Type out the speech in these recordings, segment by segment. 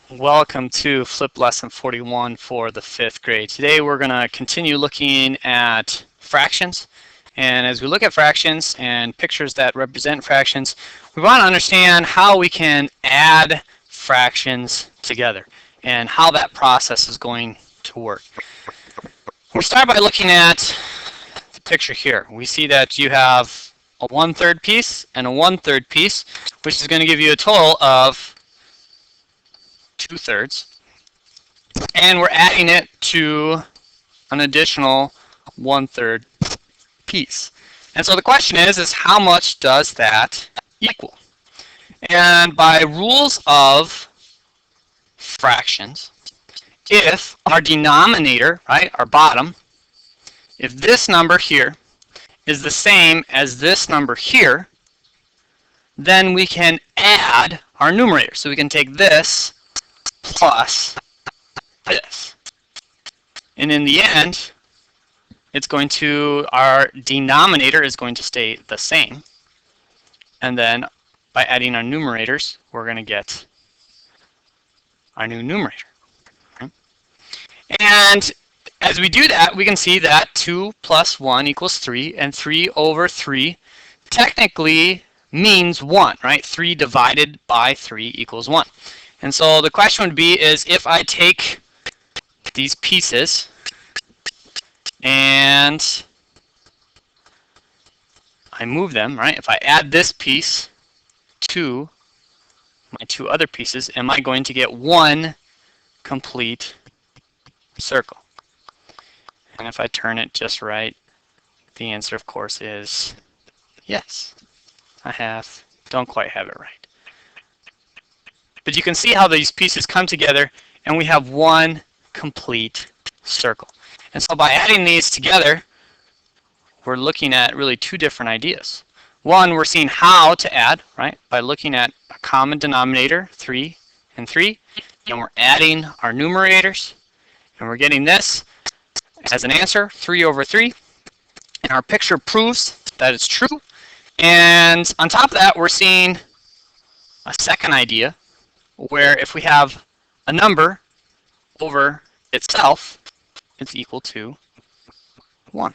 Welcome to Flip Lesson 41 for the 5th grade. Today we're going to continue looking at fractions. And as we look at fractions and pictures that represent fractions, we want to understand how we can add fractions together and how that process is going to work. We'll start by looking at the picture here. We see that you have a 1/3 piece and a 1/3 piece, which is going to give you a total of 2/3, and we're adding it to an additional 1/3 piece. And so the question is how much does that equal? And by rules of fractions, if our denominator, right, our bottom, if this number here is the same as this number here, then we can add our numerator. So we can take this plus this. And in the end, our denominator is going to stay the same. And then by adding our numerators, we're going to get our new numerator. Okay? And as we do that, we can see that 2 plus 1 equals 3, and 3 over 3 technically means 1, right? 3 divided by 3 equals 1. And so the question would be is if I take these pieces and I move them, right? If I add this piece to my two other pieces, am I going to get one complete circle? And if I turn it just right, the answer, of course, is yes. Don't quite have it right. But you can see how these pieces come together and we have one complete circle. And so by adding these together, we're looking at really two different ideas. One, we're seeing how to add, right? By looking at a common denominator, 3 and 3, and we're adding our numerators, and we're getting this as an answer, 3 over 3. And our picture proves that it's true. And on top of that, we're seeing a second idea, where if we have a number over itself, it's equal to 1.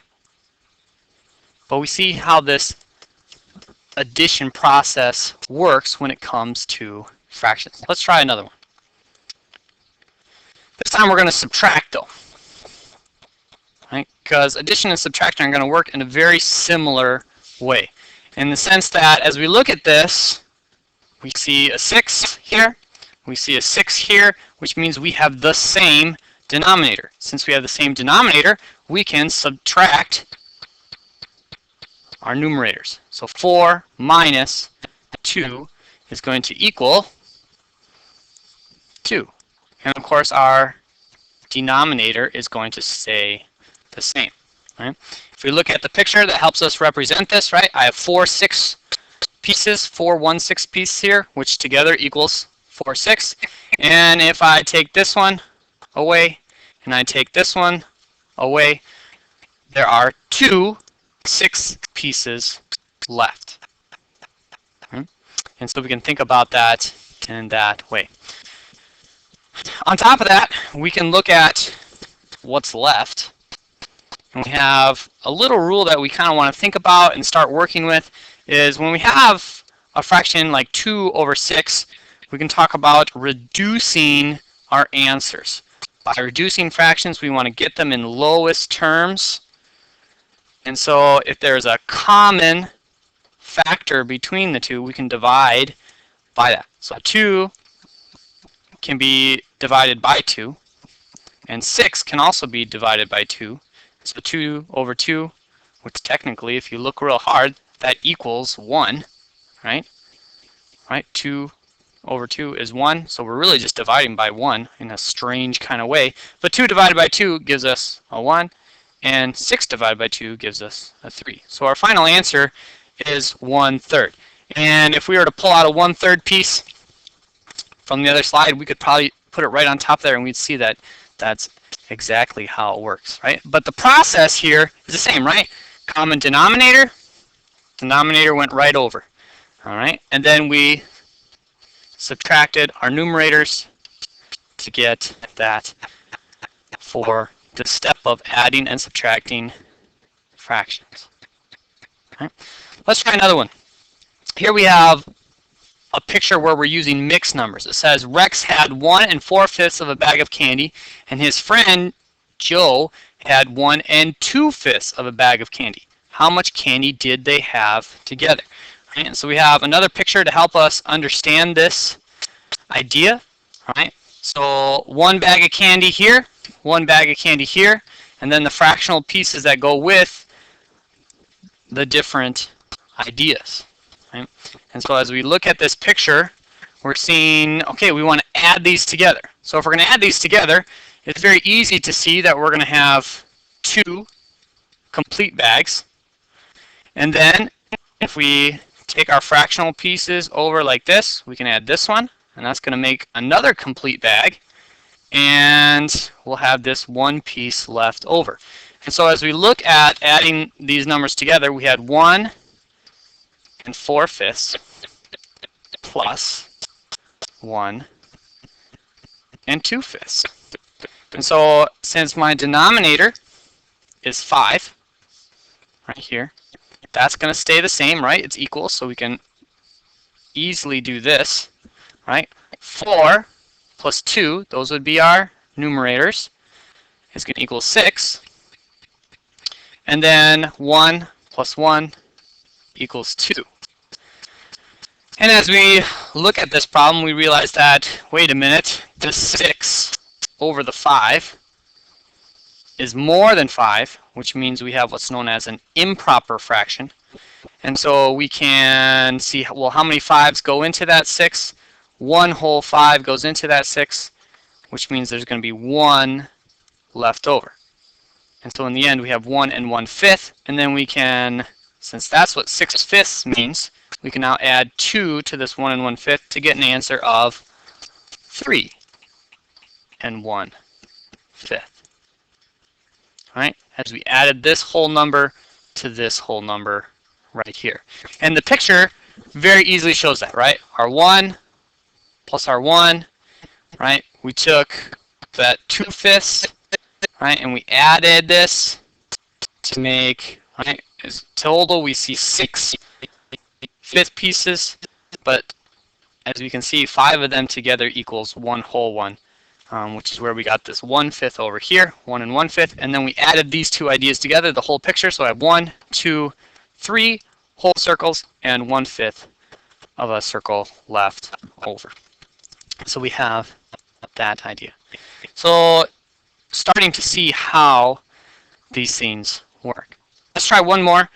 But we see how this addition process works when it comes to fractions. Let's try another one. This time we're going to subtract, though, right? Because addition and subtraction are going to work in a very similar way, in the sense that as we look at this, we see a 6 here. We see a 6 here, which means we have the same denominator. Since we have the same denominator, we can subtract our numerators. So 4 minus 2 is going to equal 2. And of course, our denominator is going to stay the same. Right? If we look at the picture that helps us represent this, right? I have 4 pieces, 4 1/6 pieces here, which together equals 4 6. And if I take this one away and I take this one away, there are 2 6 pieces left. Okay? And so we can think about that in that way. On top of that, we can look at what's left. And we have a little rule that we kind of want to think about and start working with is when we have a fraction like 2 over 6, we can talk about reducing our answers. By reducing fractions, we want to get them in lowest terms. And so if there's a common factor between the two, we can divide by that. So 2 can be divided by 2, and 6 can also be divided by 2. So 2 over 2, which technically, if you look real hard, that equals 1, right? Right? 2 over 2 is 1, so we're really just dividing by 1 in a strange kind of way. But 2 divided by 2 gives us a 1, and 6 divided by 2 gives us a 3. So our final answer is 1/3. And if we were to pull out a 1/3 piece from the other slide, we could probably put it right on top there, and we'd see that that's exactly how it works, right? But the process here is the same, right? Common denominator, denominator went right over, all right? And then we subtracted our numerators, to get that for the step of adding and subtracting fractions. Okay. Let's try another one. Here we have a picture where we're using mixed numbers. It says Rex had 1 4/5 of a bag of candy, and his friend Joe had 1 2/5 of a bag of candy. How much candy did they have together? Right, and so we have another picture to help us understand this idea. Right? So 1 bag of candy here, 1 bag of candy here, and then the fractional pieces that go with the different ideas. Right? And so as we look at this picture, we're seeing, okay, we want to add these together. So if we're going to add these together, it's very easy to see that we're going to have 2 complete bags. And then if we take our fractional pieces over like this, we can add this one, and that's going to make another complete bag. And we'll have this 1 piece left over. And so as we look at adding these numbers together, we had 1 4/5 plus 1 2/5. And so since my denominator is 5 right here, that's going to stay the same, right? It's equal, so we can easily do this, right? 4 plus 2, those would be our numerators, is going to equal 6. And then 1 plus 1 equals 2. And as we look at this problem, we realize that, wait a minute, this 6 over the 5 is more than 5, which means we have what's known as an improper fraction. And so we can see, well, how many 5s go into that 6? 1 whole 5 goes into that 6, which means there's going to be 1 left over. And so in the end, we have 1 1/5, and then we can, since that's what 6/5 means, we can now add 2 to this 1 1/5 to get an answer of 3 1/5. Right? As we added this whole number to this whole number right here. And the picture very easily shows that, right? Our 1 plus our 1, right? We took that 2/5, right? And we added this to make, right? As total, we see 6 5th pieces, but as we can see, 5 of them together equals 1 whole 1, which is where we got this 1/5 over here, 1 1/5, and then we added these two ideas together, the whole picture. So I have 1, 2, 3 whole circles and 1/5 of a circle left over. So we have that idea. So starting to see how these things work. Let's try one more,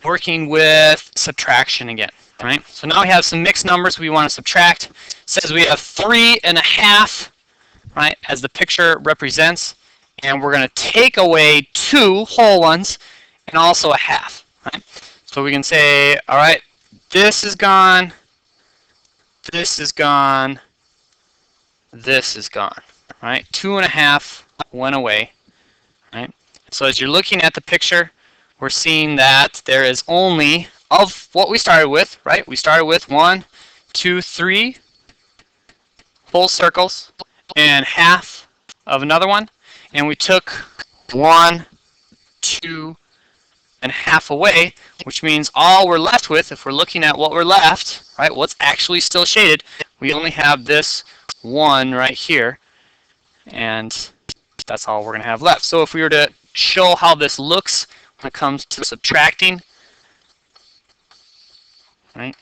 working with subtraction again. Right? So now we have some mixed numbers we want to subtract. It says we have 3 1/2, right, as the picture represents, and we're going to take away 2 whole ones and also a half. Right? So we can say, all right, this is gone, this is gone, this is gone. Right? 2 1/2 went away. Right? So as you're looking at the picture, we're seeing that there is only, of what we started with, right? We started with 1, 2, 3 full circles and half of another one, and we took 1, 2, and half away, which means all we're left with, if we're looking at what we're left, right, what's actually still shaded, we only have this 1 right here, and that's all we're going to have left. So if we were to show how this looks when it comes to subtracting, right,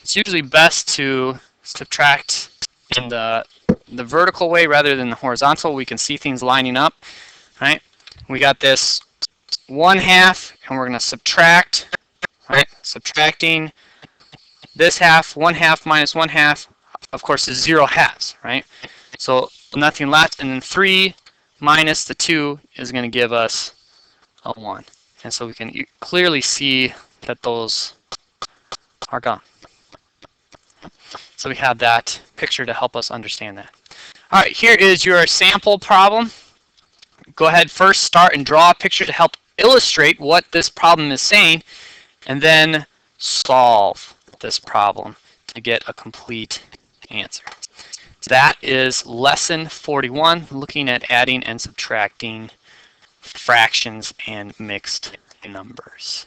it's usually best to subtract in the vertical way rather than the horizontal. We can see things lining up. Right? We got this 1/2, and we're going to subtract. Right? Subtracting this half. 1/2 minus 1/2, of course, is 0 halves. Right? So nothing left, and then 3 minus the 2 is going to give us a 1. And so we can clearly see that those are gone. So we have that picture to help us understand that. All right, here is your sample problem. Go ahead first, start and draw a picture to help illustrate what this problem is saying, and then solve this problem to get a complete answer. That is lesson 41, looking at adding and subtracting fractions and mixed numbers.